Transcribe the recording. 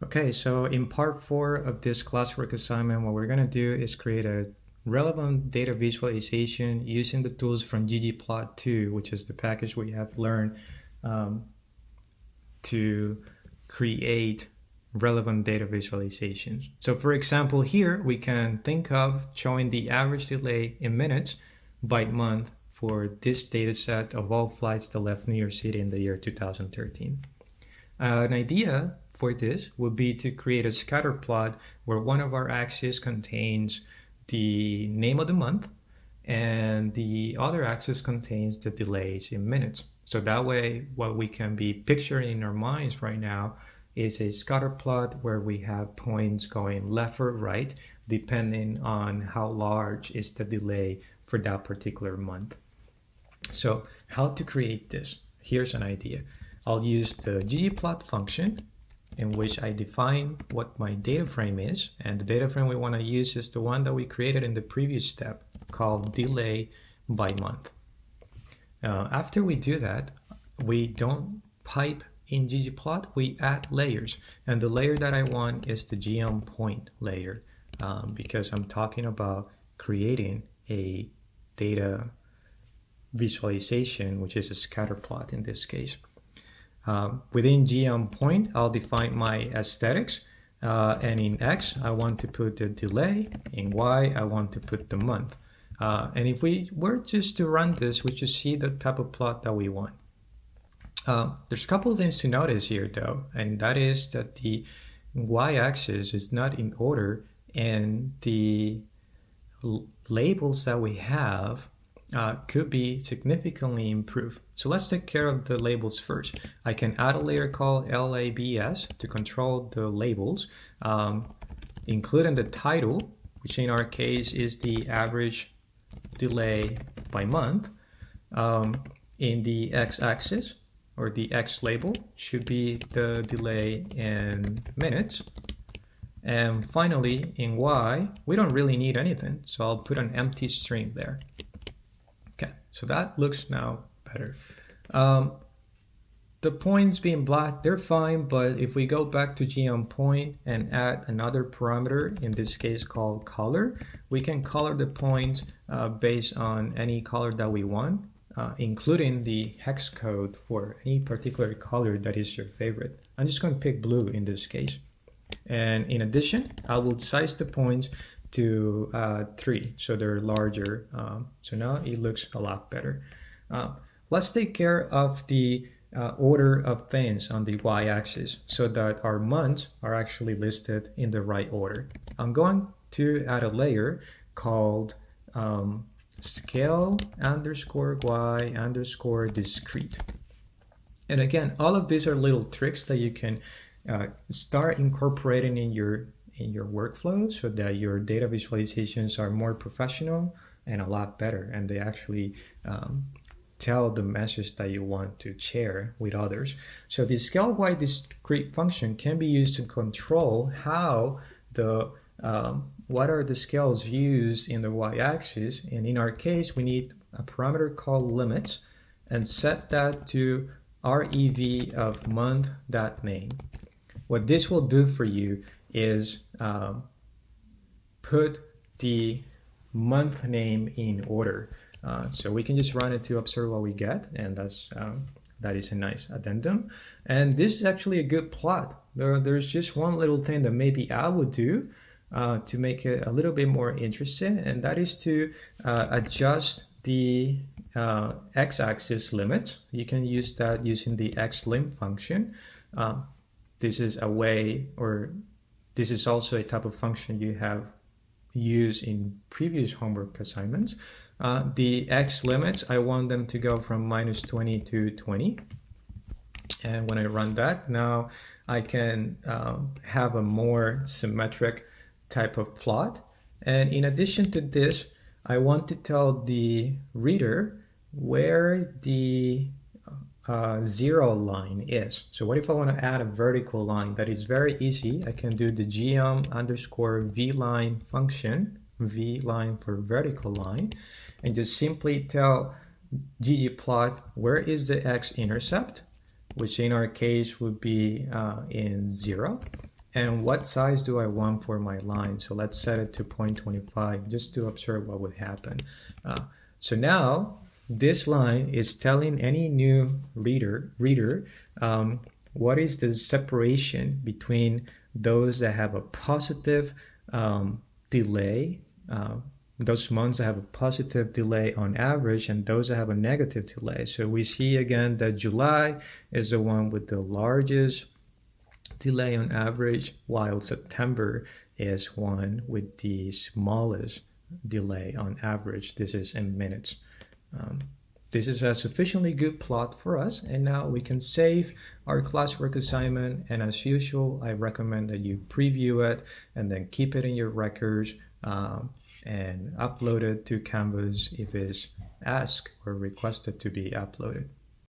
Okay, so in part 4 of this classwork assignment, what we're going to do is create a relevant data visualization using the tools from ggplot2, which is the package we have learned to create relevant data visualizations. So for example, here we can think of showing the average delay in minutes by month for this data set of all flights that left New York City in the year 2013. An idea for this would be to create a scatter plot where one of our axes contains the name of the month and the other axis contains the delays in minutes. So that way, what we can be picturing in our minds right now is a scatter plot where we have points going left or right, depending on how large is the delay for that particular month. So how to create this? Here's an idea. I'll use the ggplot function in which I define what my data frame is, and the data frame we want to use is the one that we created in the previous step called delay by month. After we do that, we don't pipe in ggplot, we add layers, and the layer that I want is the GM point layer because I'm talking about creating a data visualization, which is a scatter plot in this case. Within GM point, I'll define my aesthetics, and in X, I want to put the delay, in Y, I want to put the month. And if we were just to run this, we should see the type of plot that we want. There's a couple of things to notice here though, and that is that the Y-axis is not in order, and the labels that we have could be significantly improved. So let's take care of the labels first. I can add a layer called labs to control the labels, including the title, which in our case is the average delay by month. In the x-axis, or the x label, should be the delay in minutes. And finally, in y, we don't really need anything, so I'll put an empty string there. Okay, so that looks now better. The points being black, they're fine, but if we go back to GM point and add another parameter, in this case called color, we can color the points based on any color that we want, including the hex code for any particular color that is your favorite. I'm just going to pick blue in this case. And in addition, I will size the points to 3, so they're larger. So now it looks a lot better. Let's take care of the order of things on the y-axis so that our months are actually listed in the right order. I'm going to add a layer called scale underscore y underscore discrete. And again, all of these are little tricks that you can start incorporating in your workflow so that your data visualizations are more professional and a lot better, and they actually tell the message that you want to share with others. So the scale y discrete function can be used to control how the what are the scales used in the y-axis, and in our case we need a parameter called limits and set that to rev of month.name. What this will do for you is put the month name in order. So we can just run it to observe what we get, and that is a nice addendum. And this is actually a good plot. There's just one little thing that maybe I would do to make it a little bit more interesting, and that is to adjust the x-axis limits. You can use that using the xlim function. This is a way, or this is also a type of function you have used in previous homework assignments. The x limits, I want them to go from -20 to 20. And when I run that, now I can have a more symmetric type of plot. And in addition to this, I want to tell the reader where the 0 line is. So what if I want to add a vertical line? That is very easy. I can do the gm underscore vline function, vline for vertical line, and just simply tell ggplot where is the x-intercept, which in our case would be in 0, And what size do I want for my line? So let's set it to 0.25 just to observe what would happen. So now this line is telling any new reader what is the separation between those that have a positive delay, those months that have a positive delay on average, and those that have a negative delay. So we see again that July is the one with the largest delay on average, while September is one with the smallest delay on average. This is in minutes. This is a sufficiently good plot for us, and now we can save our classwork assignment. And as usual, I recommend that you preview it and then keep it in your records and upload it to Canvas if it's asked or requested to be uploaded.